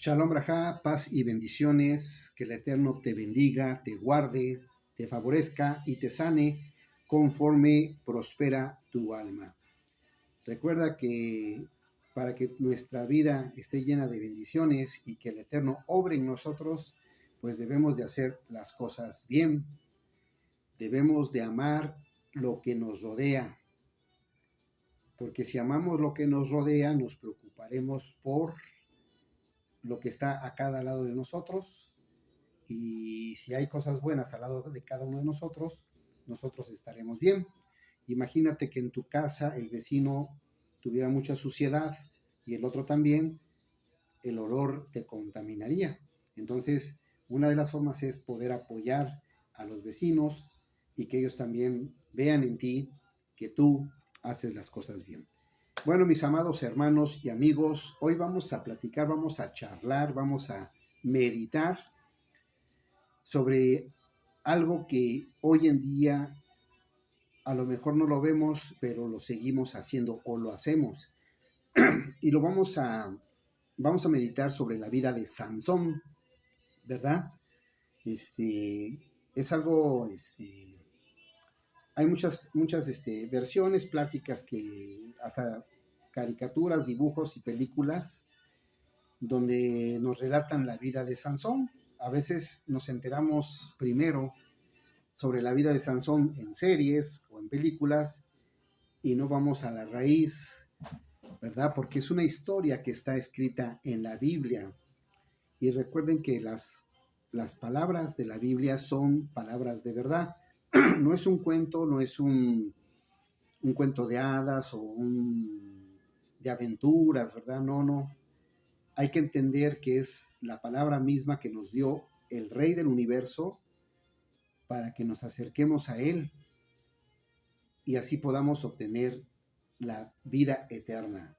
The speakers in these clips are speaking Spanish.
Shalom Brajá, paz y bendiciones, que el Eterno te bendiga, te guarde, te favorezca y te sane conforme prospera tu alma. Recuerda que para que nuestra vida esté llena de bendiciones y que el Eterno obre en nosotros, pues debemos de hacer las cosas bien, debemos de amar lo que nos rodea, porque si amamos lo que nos rodea, nos preocuparemos por lo que está a cada lado de nosotros, y si hay cosas buenas al lado de cada uno de nosotros, nosotros estaremos bien. Imagínate que en tu casa el vecino tuviera mucha suciedad y el otro también, el olor te contaminaría. Entonces, una de las formas es poder apoyar a los vecinos y que ellos también vean en ti que tú haces las cosas bien. Bueno, mis amados hermanos y amigos, hoy vamos a platicar, vamos a charlar, vamos a meditar sobre algo que hoy en día a lo mejor no lo vemos, pero lo seguimos haciendo o lo hacemos. Y lo vamos a meditar sobre la vida de Sansón, ¿verdad? Es algo, hay muchas versiones, pláticas, que hasta caricaturas, dibujos y películas donde nos relatan la vida de Sansón. A veces nos enteramos primero sobre la vida de Sansón en series o en películas y no vamos a la raíz, ¿verdad? Porque es una historia que está escrita en la Biblia. Y recuerden que las palabras de la Biblia son palabras de verdad. No es un cuento, no es un cuento de hadas o de aventuras, ¿verdad? No. Hay que entender que es la palabra misma que nos dio el Rey del Universo para que nos acerquemos a Él y así podamos obtener la vida eterna.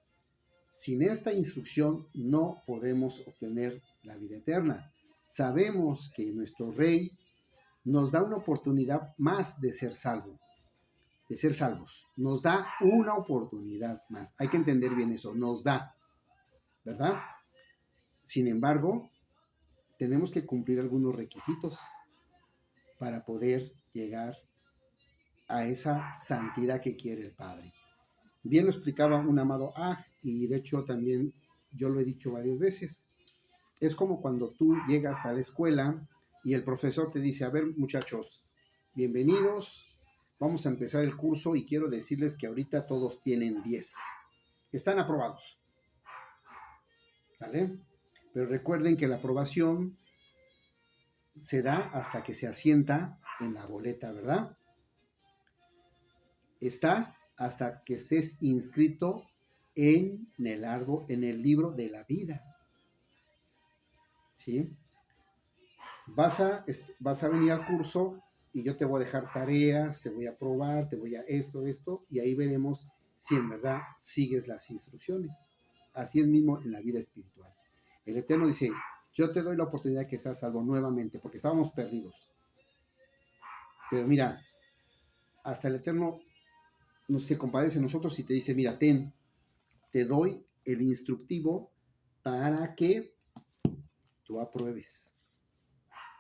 Sin esta instrucción no podemos obtener la vida eterna. Sabemos que nuestro Rey nos da una oportunidad más de ser salvo, de ser salvos. Nos da una oportunidad más. Hay que entender bien eso, nos da, ¿verdad? Sin embargo, tenemos que cumplir algunos requisitos para poder llegar a esa santidad que quiere el Padre. Bien lo explicaba un amado A, y de hecho también yo lo he dicho varias veces. Es como cuando tú llegas a la escuela y el profesor te dice: a ver, muchachos, bienvenidos, vamos a empezar el curso y quiero decirles que ahorita todos tienen 10. Están aprobados, ¿sale? Pero recuerden que la aprobación se da hasta que se asienta en la boleta, ¿verdad? Está hasta que estés inscrito en el libro de la vida. ¿Sí? Vas a venir al curso y yo te voy a dejar tareas, te voy a probar, te voy a esto, y ahí veremos si en verdad sigues las instrucciones. Así es mismo en la vida espiritual. El Eterno dice: yo te doy la oportunidad que seas salvo nuevamente, porque estábamos perdidos. Pero mira, hasta el Eterno se compadece de nosotros y te dice: mira, te doy el instructivo para que tú apruebes.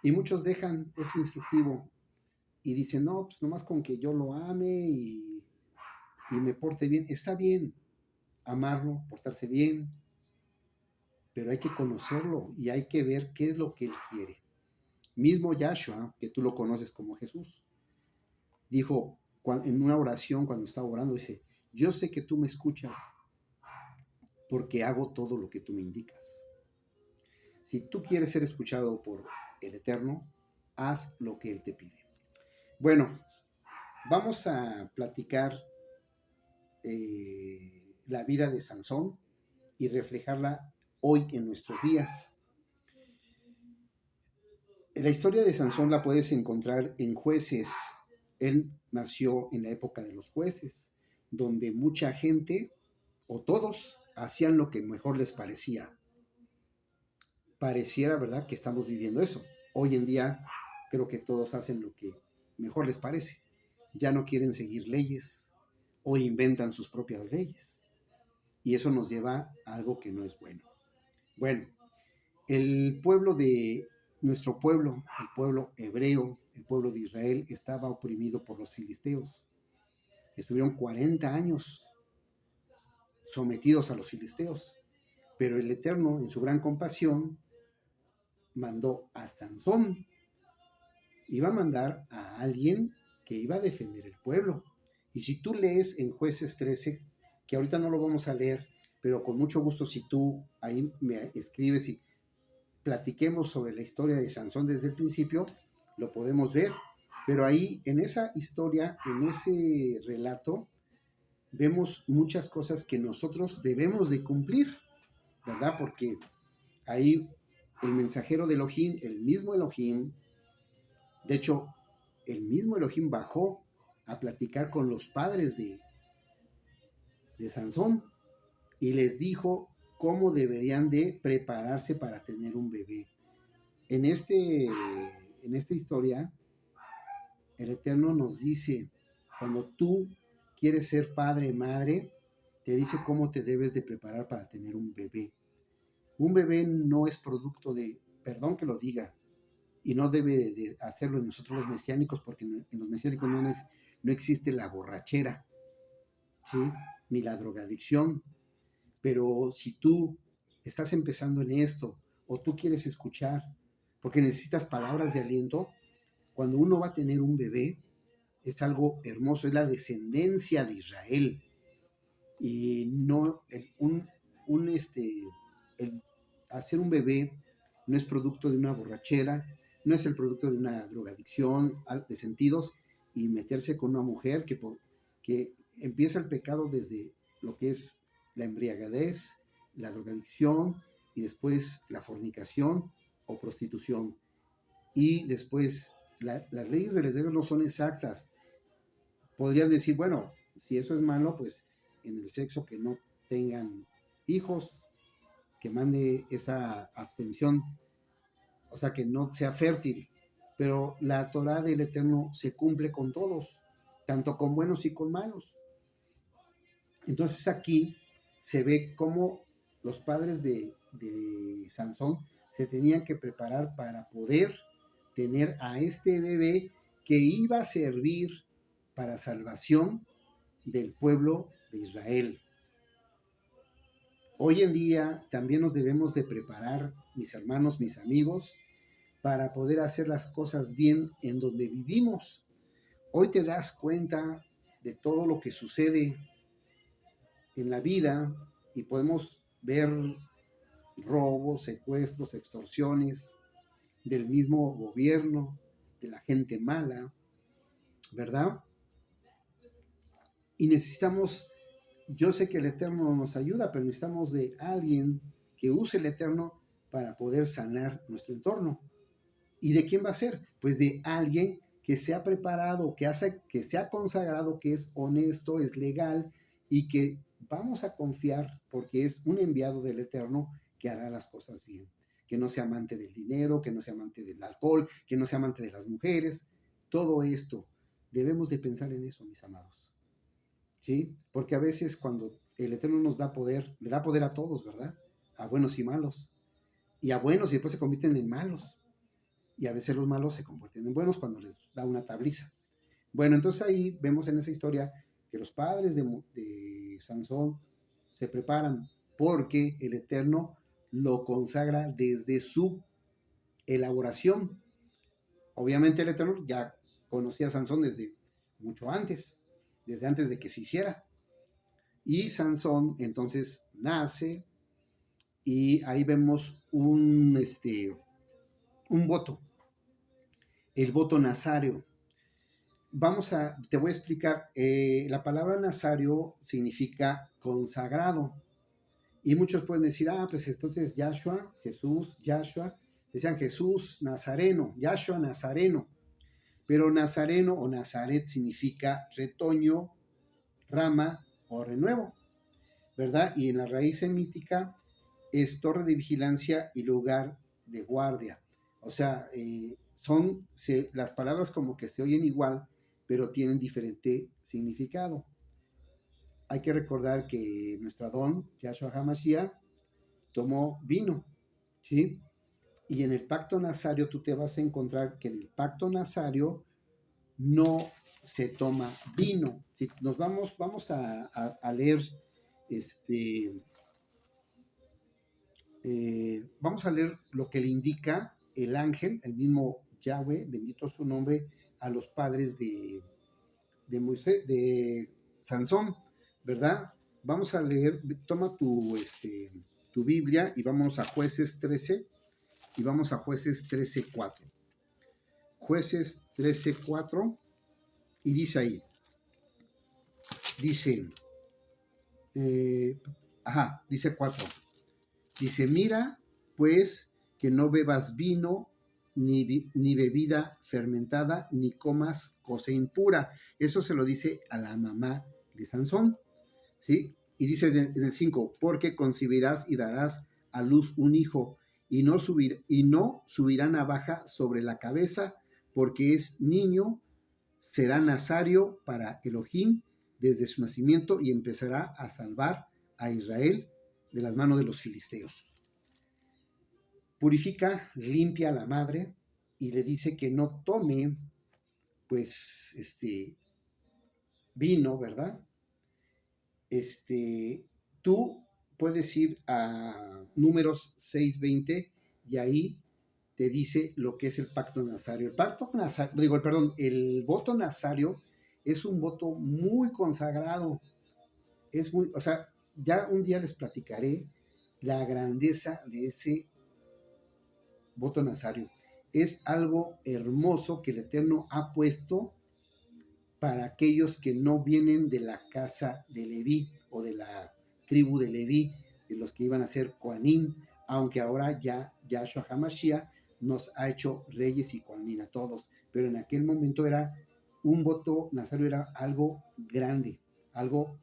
Y muchos dejan ese instructivo y dicen: no, pues nomás con que yo lo ame y me porte bien. Está bien amarlo, portarse bien, pero hay que conocerlo y hay que ver qué es lo que él quiere. Mismo Yahshua, que tú lo conoces como Jesús, dijo en una oración, cuando estaba orando, dice: yo sé que tú me escuchas porque hago todo lo que tú me indicas. Si tú quieres ser escuchado por el Eterno, haz lo que Él te pide. Bueno, vamos a platicar la vida de Sansón y reflejarla hoy en nuestros días. La historia de Sansón la puedes encontrar en Jueces. Él nació en la época de los jueces, donde mucha gente, o todos, hacían lo que mejor les parecía. Pareciera, ¿verdad?, que estamos viviendo eso. Hoy en día creo que todos hacen lo que mejor les parece. Ya no quieren seguir leyes o inventan sus propias leyes. Y eso nos lleva a algo que no es bueno. Bueno, El pueblo de nuestro pueblo, el pueblo hebreo, el pueblo de Israel, estaba oprimido por los filisteos. Estuvieron 40 años sometidos a los filisteos, pero el Eterno, en su gran compasión, mandó a Sansón. Iba a mandar a alguien que iba a defender el pueblo. Y si tú lees en Jueces 13, que ahorita no lo vamos a leer, pero con mucho gusto si tú ahí me escribes y platiquemos sobre la historia de Sansón desde el principio, lo podemos ver. Pero ahí, en esa historia, en ese relato, vemos muchas cosas que nosotros debemos de cumplir, ¿verdad? Porque ahí el mensajero de Elohim, el mismo Elohim, de hecho, el mismo Elohim bajó a platicar con los padres de Sansón y les dijo cómo deberían de prepararse para tener un bebé. En esta historia, el Eterno nos dice, cuando tú quieres ser padre, madre, te dice cómo te debes de preparar para tener un bebé. Un bebé no es producto de, perdón que lo diga, y no debe de hacerlo en nosotros los mesiánicos, porque en los mesiánicos no existe la borrachera, ¿sí? Ni la drogadicción. Pero si tú estás empezando en esto, o tú quieres escuchar, porque necesitas palabras de aliento, cuando uno va a tener un bebé, es algo hermoso, es la descendencia de Israel. Y no, el hacer un bebé no es producto de una borrachera, no es el producto de una drogadicción de sentidos y meterse con una mujer que empieza el pecado desde lo que es la embriagadez, la drogadicción y después la fornicación o prostitución. Y después las leyes del Eterno no son exactas. Podrían decir, bueno, si eso es malo, pues en el sexo que no tengan hijos, que mande esa abstención, o sea, que no sea fértil. Pero la Torah del Eterno se cumple con todos, tanto con buenos y con malos. Entonces aquí se ve cómo los padres de Sansón se tenían que preparar para poder tener a este bebé que iba a servir para salvación del pueblo de Israel. Hoy en día también nos debemos de preparar, mis hermanos, mis amigos, para poder hacer las cosas bien en donde vivimos. Hoy te das cuenta de todo lo que sucede en la vida y podemos ver robos, secuestros, extorsiones del mismo gobierno, de la gente mala, ¿verdad? Y necesitamos, yo sé que el Eterno nos ayuda, pero necesitamos de alguien que use el Eterno para poder sanar nuestro entorno. ¿Y de quién va a ser? Pues de alguien que se ha preparado, que se ha consagrado, que es honesto, es legal y que vamos a confiar porque es un enviado del Eterno que hará las cosas bien. Que no sea amante del dinero, que no sea amante del alcohol, que no sea amante de las mujeres. Todo esto, debemos de pensar en eso, mis amados. ¿Sí? Porque a veces cuando el Eterno nos da poder, le da poder a todos, ¿verdad? A buenos y malos. Y a buenos y después se convierten en malos. Y a veces los malos se convierten en buenos cuando les da una tabliza. Bueno, entonces ahí vemos en esa historia que los padres de Sansón se preparan porque el Eterno lo consagra desde su elaboración. Obviamente el Eterno ya conocía a Sansón desde mucho antes, desde antes de que se hiciera. Y Sansón entonces nace y ahí vemos un voto, el voto nazáreo. Te voy a explicar, la palabra nazario significa consagrado. Y muchos pueden decir, pues entonces Yahshua, Jesús, Yahshua, decían Jesús Nazareno, Yahshua Nazareno. Pero Nazareno o Nazaret significa retoño, rama o renuevo, ¿verdad? Y en la raíz semítica es torre de vigilancia y lugar de guardia. O sea, las palabras como que se oyen igual, pero tienen diferente significado. Hay que recordar que nuestro Adón, Yahshua HaMashiach, tomó vino, ¿sí? Y en el pacto nazario tú te vas a encontrar que en el pacto nazario no se toma vino. Si nos vamos a leer, este, vamos a leer lo que le indica el ángel, el mismo Yahweh, bendito su nombre, a los padres de Moisés, de Sansón, ¿verdad? Vamos a leer, toma tu Biblia y vamos a Jueces 13 y vamos a Jueces 13:4. Jueces 13:4 y dice ahí, dice, dice 4, dice, mira pues que no bebas vino ni bebida fermentada, ni comas cosa impura. Eso se lo dice a la mamá de Sansón, ¿sí? Y dice en el 5, porque concebirás y darás a luz un hijo, y no subirá navaja sobre la cabeza, porque es niño, será nazario para Elohim desde su nacimiento, y empezará a salvar a Israel de las manos de los filisteos. Purifica, limpia a la madre y le dice que no tome, pues, vino, ¿verdad? Tú puedes ir a Números 6:20 y ahí te dice lo que es el pacto nazario. El pacto nazario, el voto nazario es un voto muy consagrado. O sea, ya un día les platicaré la grandeza de ese voto nazario. Es algo hermoso que el Eterno ha puesto para aquellos que no vienen de la casa de Leví o de la tribu de Leví, de los que iban a ser Coanim, aunque ahora ya Yahshua HaMashiach nos ha hecho reyes y Coanim a todos, pero en aquel momento era un voto nazario, era algo grande, algo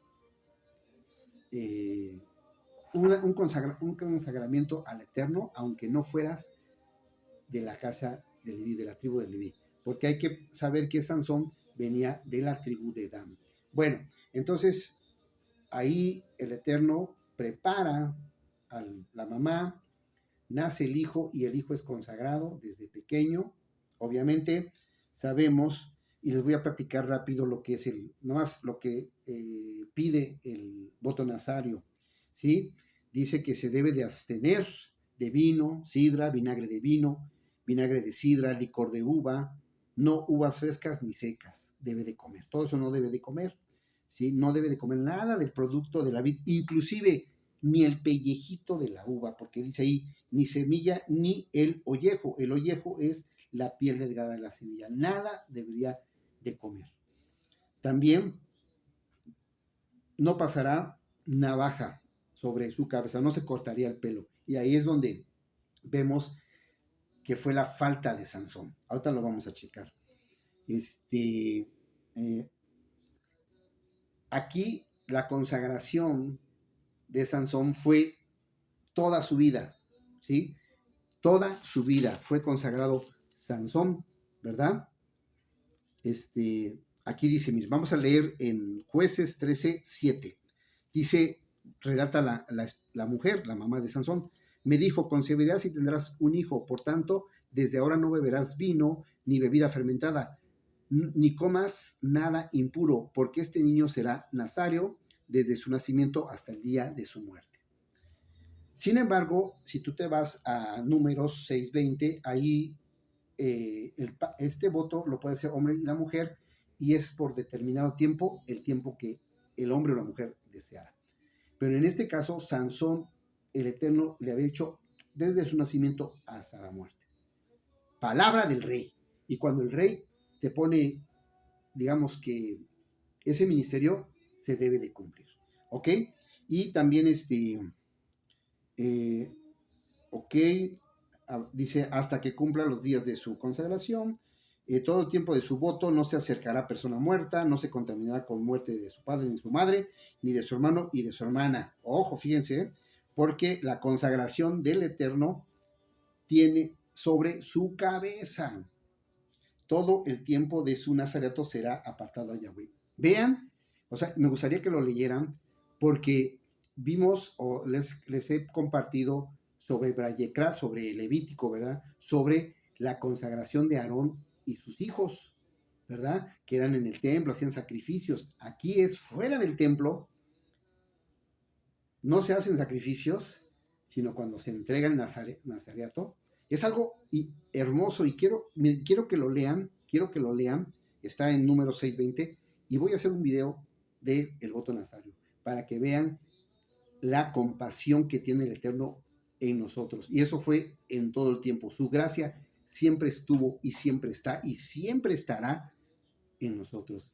un consagramiento al Eterno, aunque no fueras de la casa de Leví, de la tribu de Leví, porque hay que saber que Sansón venía de la tribu de Dan. Bueno, entonces ahí el Eterno prepara a la mamá, nace el hijo y el hijo es consagrado desde pequeño. Obviamente sabemos, y les voy a practicar rápido lo que es nomás lo que pide el voto nazario, ¿sí? Dice que se debe de abstener de vino, sidra, vinagre de vino, vinagre de sidra, licor de uva, no uvas frescas ni secas, debe de comer. Todo eso no debe de comer, ¿sí? No debe de comer nada del producto de la vid, inclusive ni el pellejito de la uva, porque dice ahí, ni semilla ni el ollejo. El ollejo es la piel delgada de la semilla. Nada debería de comer. También no pasará navaja sobre su cabeza, no se cortaría el pelo. Y ahí es donde vemos que fue la falta de Sansón. Ahorita lo vamos a checar. Aquí la consagración de Sansón fue toda su vida, ¿sí? Toda su vida fue consagrado Sansón, ¿verdad? Aquí dice, mire, vamos a leer en Jueces 13:7. Dice, relata la mujer, la mamá de Sansón, me dijo, concebirás y tendrás un hijo, por tanto, desde ahora no beberás vino ni bebida fermentada, ni comas nada impuro, porque este niño será nazario desde su nacimiento hasta el día de su muerte. Sin embargo, si tú te vas a Números 6:20, ahí este voto lo puede hacer hombre y la mujer, y es por determinado tiempo, el tiempo que el hombre o la mujer deseara. Pero en este caso, Sansón, el Eterno le había hecho desde su nacimiento hasta la muerte. Palabra del rey. Y cuando el rey te pone, digamos que ese ministerio se debe de cumplir. ¿Ok? Y también dice, hasta que cumpla los días de su consagración, todo el tiempo de su voto no se acercará a persona muerta, no se contaminará con muerte de su padre ni su madre, ni de su hermano y de su hermana. Ojo, fíjense, porque la consagración del Eterno tiene sobre su cabeza. Todo el tiempo de su nazareato será apartado a Yahweh. Vean, o sea, me gustaría que lo leyeran, porque vimos o les he compartido sobre Brayecra, sobre Levítico, ¿verdad? Sobre la consagración de Aarón y sus hijos, ¿verdad? Que eran en el templo, hacían sacrificios. Aquí es fuera del templo, no se hacen sacrificios, sino cuando se entrega el nazareato. Es algo hermoso y quiero que lo lean, está en número 620, y voy a hacer un video del voto nazario, para que vean la compasión que tiene el Eterno en nosotros. Y eso fue en todo el tiempo. Su gracia siempre estuvo y siempre está y siempre estará en nosotros.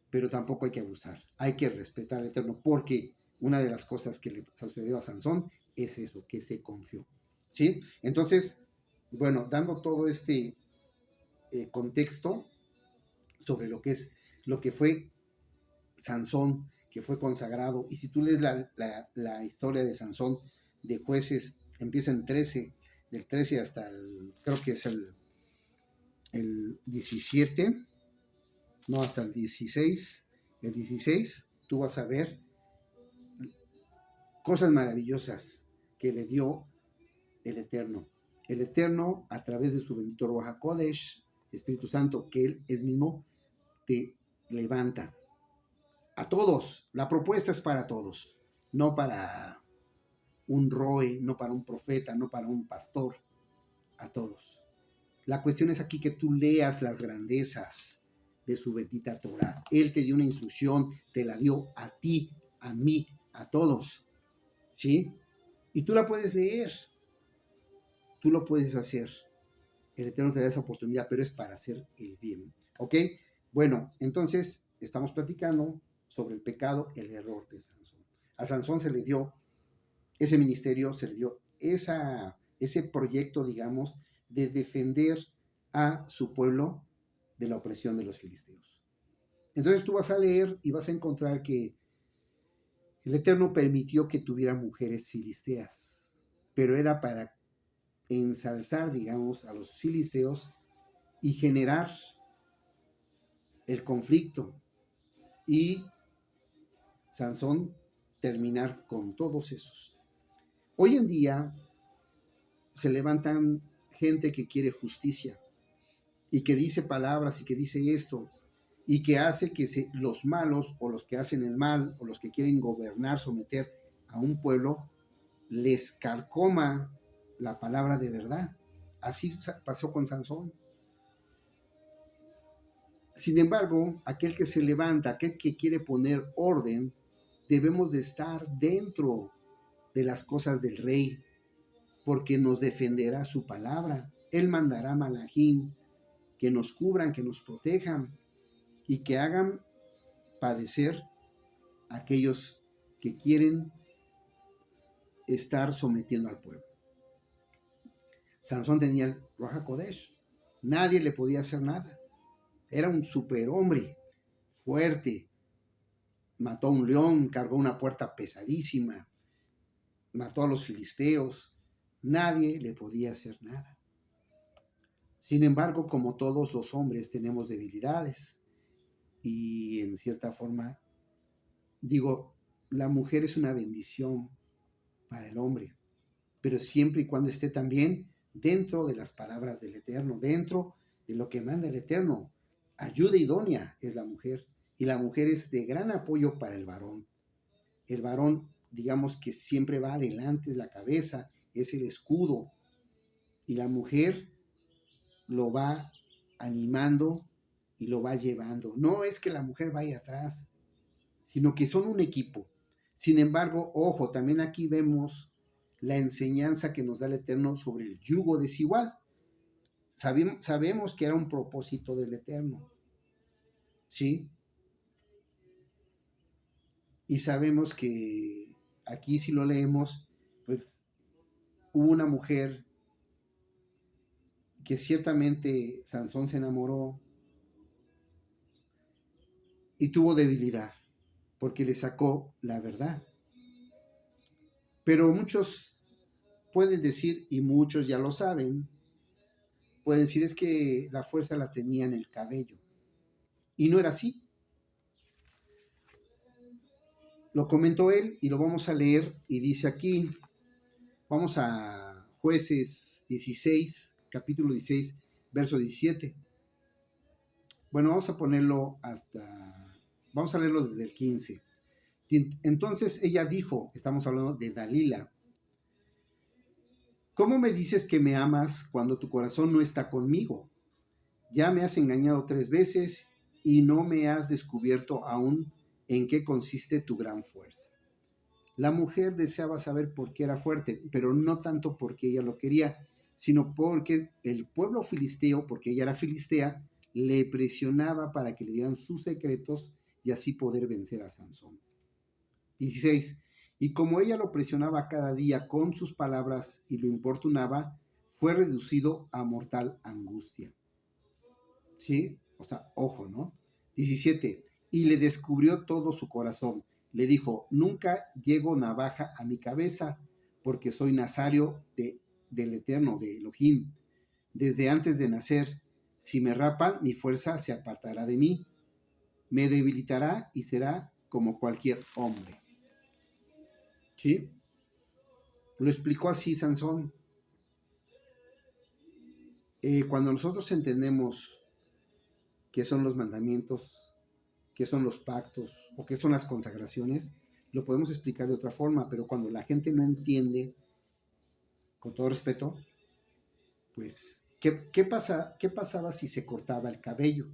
Pero tampoco hay que abusar. Hay que respetar al Eterno, porque una de las cosas que le sucedió a Sansón es eso, que se confió. ¿Sí? Entonces, bueno, dando todo este contexto sobre lo que fue Sansón, que fue consagrado, y si tú lees la historia de Sansón de Jueces, empieza en 13, del 13 hasta creo que es el 17, no, hasta el 16, tú vas a ver cosas maravillosas que le dio el Eterno. El Eterno, a través de su bendito Ruach HaKodesh, Espíritu Santo, que Él es mismo, te levanta. A todos. La propuesta es para todos. No para un roe, no para un profeta, no para un pastor. A todos. La cuestión es aquí que tú leas las grandezas de su bendita Torah. Él te dio una instrucción, te la dio a ti, a mí, a todos. ¿Sí? Y tú la puedes leer. Tú lo puedes hacer. El Eterno te da esa oportunidad, pero es para hacer el bien. ¿Ok? Bueno, entonces estamos platicando sobre el pecado, el error de Sansón. A Sansón se le dio ese ministerio, se le dio ese proyecto, digamos, de defender a su pueblo de la opresión de los filisteos. Entonces tú vas a leer y vas a encontrar que el Eterno permitió que tuviera mujeres filisteas, pero era para ensalzar, digamos, a los filisteos y generar el conflicto, y Sansón terminar con todos esos. Hoy en día se levantan gente que quiere justicia y que dice palabras y que dice esto y que hace que los malos o los que hacen el mal o los que quieren gobernar, someter a un pueblo, les carcoma la palabra de verdad. Así pasó con Sansón. Sin embargo, aquel que se levanta, aquel que quiere poner orden, debemos de estar dentro de las cosas del rey, porque nos defenderá su palabra. Él mandará malajim que nos cubran, que nos protejan y que hagan padecer a aquellos que quieren estar sometiendo al pueblo. Sansón tenía el Ruach HaKodesh. Nadie le podía hacer nada. Era un superhombre, fuerte. Mató a un león, cargó una puerta pesadísima, mató a los filisteos. Nadie le podía hacer nada. Sin embargo, como todos los hombres, tenemos debilidades. Y en cierta forma, digo, la mujer es una bendición para el hombre, pero siempre y cuando esté también dentro de las palabras del Eterno, dentro de lo que manda el Eterno. Ayuda idónea es la mujer, y la mujer es de gran apoyo para el varón. El varón, digamos que siempre va adelante, la cabeza, es el escudo, y la mujer lo va animando y lo va llevando. No es que la mujer vaya atrás, sino que son un equipo. Sin embargo, ojo, también aquí vemos la enseñanza que nos da el Eterno sobre el yugo desigual. Sabemos que era un propósito del Eterno, ¿sí? Y sabemos que aquí, si lo leemos, pues hubo una mujer que ciertamente Sansón se enamoró y tuvo debilidad, porque le sacó la verdad. Pero muchos pueden decir, y muchos ya lo saben, pueden decir es que la fuerza la tenía en el cabello. Y no era así. Lo comentó él y lo vamos a leer, y dice aquí, vamos a Jueces 16, capítulo 16, verso 17. Bueno, vamos a leerlo desde el 15. Entonces ella dijo, estamos hablando de Dalila, ¿cómo me dices que me amas cuando tu corazón no está conmigo? Ya me has engañado 3 veces y no me has descubierto aún en qué consiste tu gran fuerza. La mujer deseaba saber por qué era fuerte, pero no tanto porque ella lo quería, sino porque el pueblo filisteo, porque ella era filistea, le presionaba para que le dieran sus secretos y así poder vencer a Sansón. 16. Y como ella lo presionaba cada día con sus palabras y lo importunaba, fue reducido a mortal angustia. ¿Sí? O sea, ojo, ¿no? 17. Y le descubrió todo su corazón. Le dijo, nunca llego navaja a mi cabeza, porque soy nazario del Eterno, de Elohim. Desde antes de nacer, si me rapan, mi fuerza se apartará de mí. Me debilitará y será como cualquier hombre. ¿Sí? Lo explicó así Sansón. Cuando nosotros entendemos qué son los mandamientos, qué son los pactos o qué son las consagraciones, lo podemos explicar de otra forma, pero cuando la gente no entiende, con todo respeto, pues, ¿qué pasaba si se cortaba el cabello?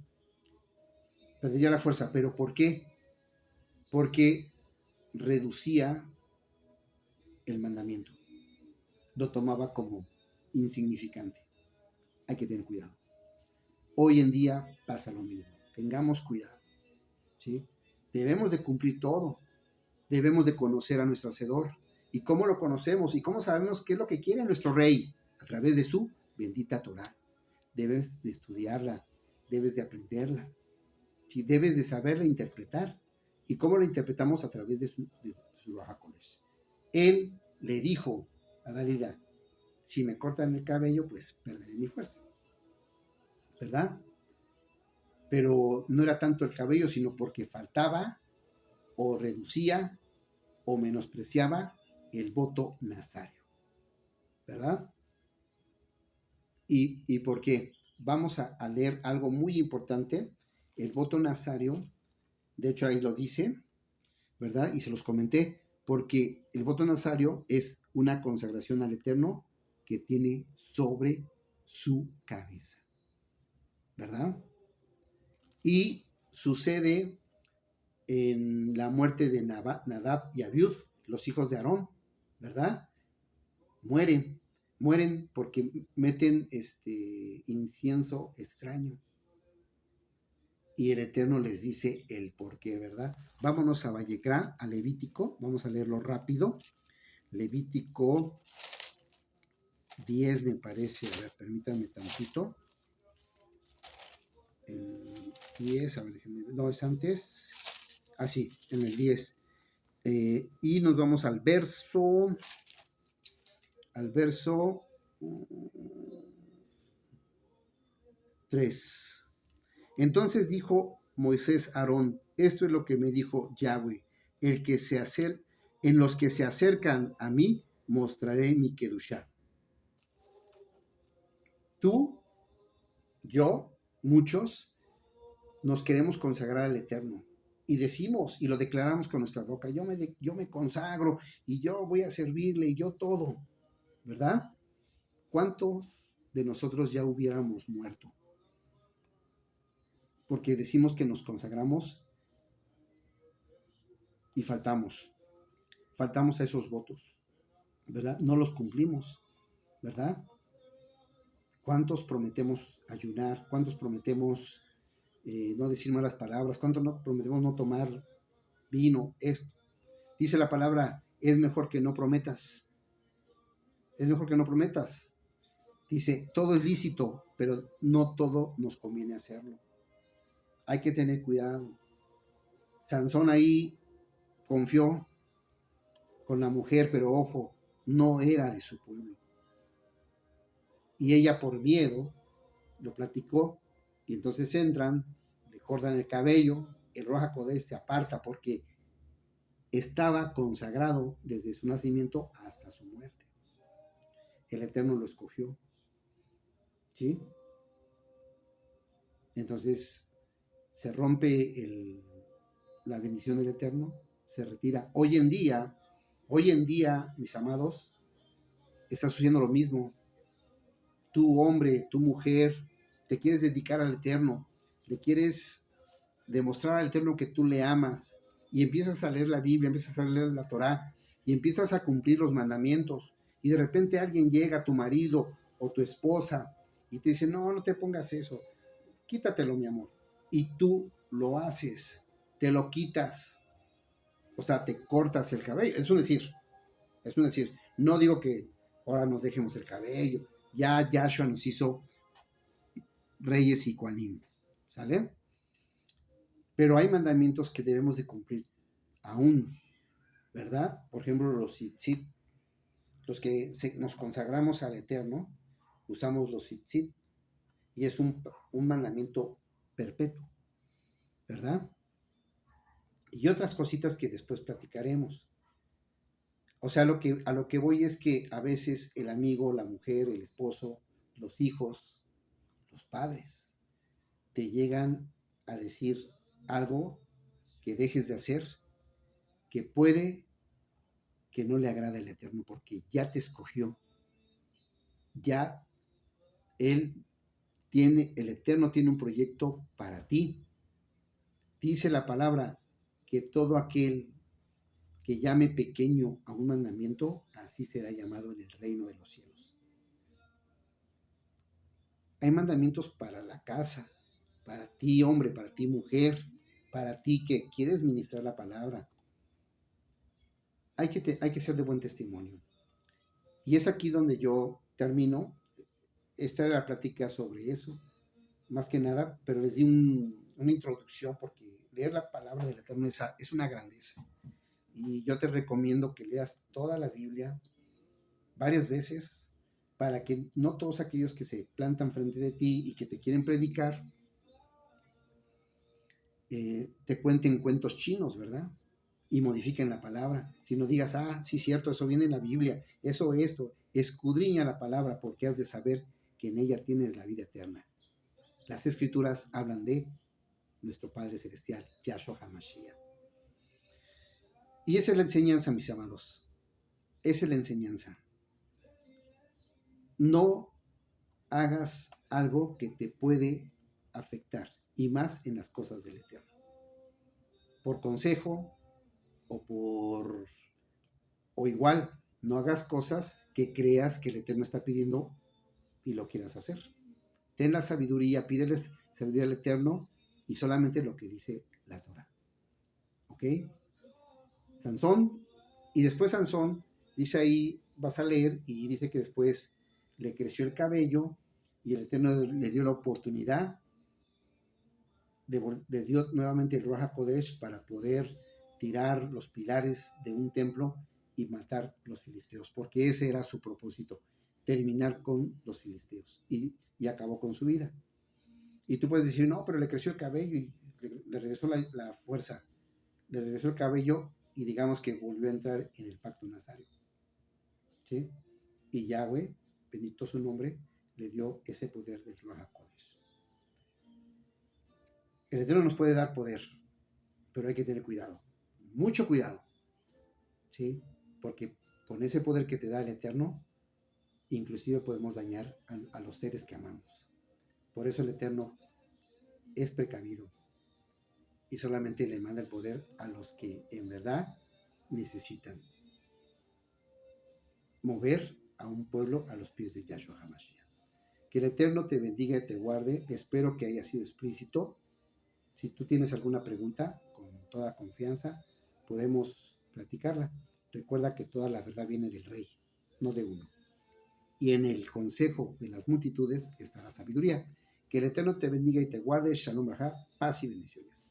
Perdería la fuerza, pero ¿por qué? Porque reducía el mandamiento, lo tomaba como insignificante. Hay que tener cuidado. Hoy en día pasa lo mismo, tengamos cuidado, ¿sí? Debemos de cumplir todo, debemos de conocer a nuestro Hacedor. ¿Y cómo lo conocemos? ¿Y cómo sabemos qué es lo que quiere nuestro Rey? A través de su bendita Torah. Debes de estudiarla, debes de aprenderla, ¿sí? Debes de saberla interpretar. ¿Y cómo la interpretamos? A través de su Ruach HaKodesh. Él le dijo a Dalila, si me cortan el cabello, pues perderé mi fuerza, ¿verdad? Pero no era tanto el cabello, sino porque faltaba o reducía o menospreciaba el voto nazario, ¿verdad? ¿Y por qué? Vamos a leer algo muy importante. El voto nazario, de hecho ahí lo dice, ¿verdad? Y se los comenté, porque el voto nazario es una consagración al Eterno que tiene sobre su cabeza, ¿verdad? Y sucede en la muerte de Nadab y Abiud, los hijos de Aarón, ¿verdad? Mueren porque meten incienso extraño. Y el Eterno les dice el por qué, ¿verdad? Vámonos a Vallecrá, a Levítico, vamos a leerlo rápido. Levítico 10 me parece, a ver, permítanme tantito. El 10, a ver, déjenme ver, no, es antes. Sí, en el 10. Y nos vamos al verso 3. Entonces dijo Moisés a Aarón, esto es lo que me dijo Yahweh, en los que se acercan a mí, mostraré mi kedushá. Tú, yo, muchos, nos queremos consagrar al Eterno. Y decimos, y lo declaramos con nuestra boca, yo me consagro, y yo voy a servirle, y yo todo, ¿verdad? ¿Cuántos de nosotros ya hubiéramos muerto? Porque decimos que nos consagramos y faltamos a esos votos, ¿verdad? No los cumplimos, ¿verdad? ¿Cuántos prometemos ayunar? ¿Cuántos prometemos no decir malas palabras? ¿Cuántos prometemos no tomar vino? Dice la palabra, es mejor que no prometas. Es mejor que no prometas. Dice, todo es lícito, pero no todo nos conviene hacerlo. Hay que tener cuidado. Sansón ahí confió con la mujer, pero ojo, no era de su pueblo. Y ella por miedo lo platicó, y entonces entran, le cortan el cabello, el Ruach HaKodesh se aparta porque estaba consagrado desde su nacimiento hasta su muerte. el Eterno lo escogió, ¿sí? Entonces se rompe la bendición del Eterno, se retira. Hoy en día, mis amados, está sucediendo lo mismo. Tú, hombre, tu mujer, te quieres dedicar al Eterno, le quieres demostrar al Eterno que tú le amas, y empiezas a leer la Biblia, empiezas a leer la Torá, y empiezas a cumplir los mandamientos, y de repente alguien llega, tu marido o tu esposa, y te dice, no, no te pongas eso, quítatelo, mi amor, y tú lo haces, te lo quitas, o sea, te cortas el cabello, es un decir, no digo que ahora nos dejemos el cabello, ya Yahshua nos hizo reyes y Kohanim, ¿sale? Pero hay mandamientos que debemos de cumplir aún, ¿verdad? Por ejemplo, los tzitzit, los que nos consagramos al Eterno, usamos los tzitzit, y es un mandamiento perpetuo, ¿verdad? Y otras cositas que después platicaremos. O sea, a lo que voy es que a veces el amigo, la mujer, el esposo, los hijos, los padres, te llegan a decir algo que dejes de hacer, que puede que no le agrada al Eterno, porque ya te escogió, ya el Eterno tiene un proyecto para ti. Dice la palabra que todo aquel que llame pequeño a un mandamiento, así será llamado en el reino de los cielos. Hay mandamientos para la casa, para ti hombre, para ti mujer, para ti que quieres ministrar la palabra. Hay que ser de buen testimonio. Y es aquí donde yo termino. Esta era la plática sobre eso, más que nada, pero les di una introducción porque leer la palabra del Eterno es una grandeza. Y yo te recomiendo que leas toda la Biblia varias veces para que no todos aquellos que se plantan frente de ti y que te quieren predicar te cuenten cuentos chinos, ¿verdad? Y modifiquen la palabra. Si no digas, sí, cierto, eso viene en la Biblia, esto, escudriña la palabra porque has de saber que en ella tienes la vida eterna. Las Escrituras hablan de nuestro Padre Celestial, Yahshua HaMashiach. Y esa es la enseñanza, mis amados. Esa es la enseñanza. No hagas algo que te puede afectar, y más en las cosas del Eterno. Por consejo o igual, no hagas cosas que creas que el Eterno está pidiendo y lo quieras hacer. Ten la sabiduría, pídeles sabiduría al Eterno y solamente lo que dice la Torah. ¿Ok? Sansón, y después Sansón, dice ahí, vas a leer, y dice que después le creció el cabello y el Eterno le dio la oportunidad, le dio nuevamente el Ruach HaKodesh para poder tirar los pilares de un templo y matar los filisteos, porque ese era su propósito, terminar con los filisteos, y acabó con su vida. Y tú puedes decir, no, pero le creció el cabello y le regresó la fuerza, le regresó el cabello y digamos que volvió a entrar en el pacto nazáreo, ¿sí? Y Yahweh, bendito su nombre, le dio ese poder del Ruach HaKodesh. El Eterno nos puede dar poder, pero hay que tener cuidado, mucho cuidado, ¿sí? Porque con ese poder que te da el Eterno, inclusive podemos dañar a los seres que amamos. Por eso el Eterno es precavido y solamente le manda el poder a los que en verdad necesitan mover a un pueblo a los pies de Yahshua HaMashiach. Que el Eterno te bendiga y te guarde. Espero que haya sido explícito. Si tú tienes alguna pregunta, con toda confianza, podemos platicarla. Recuerda que toda la verdad viene del Rey, no de uno. Y en el consejo de las multitudes está la sabiduría. Que el Eterno te bendiga y te guarde. Shalom Rahá, paz y bendiciones.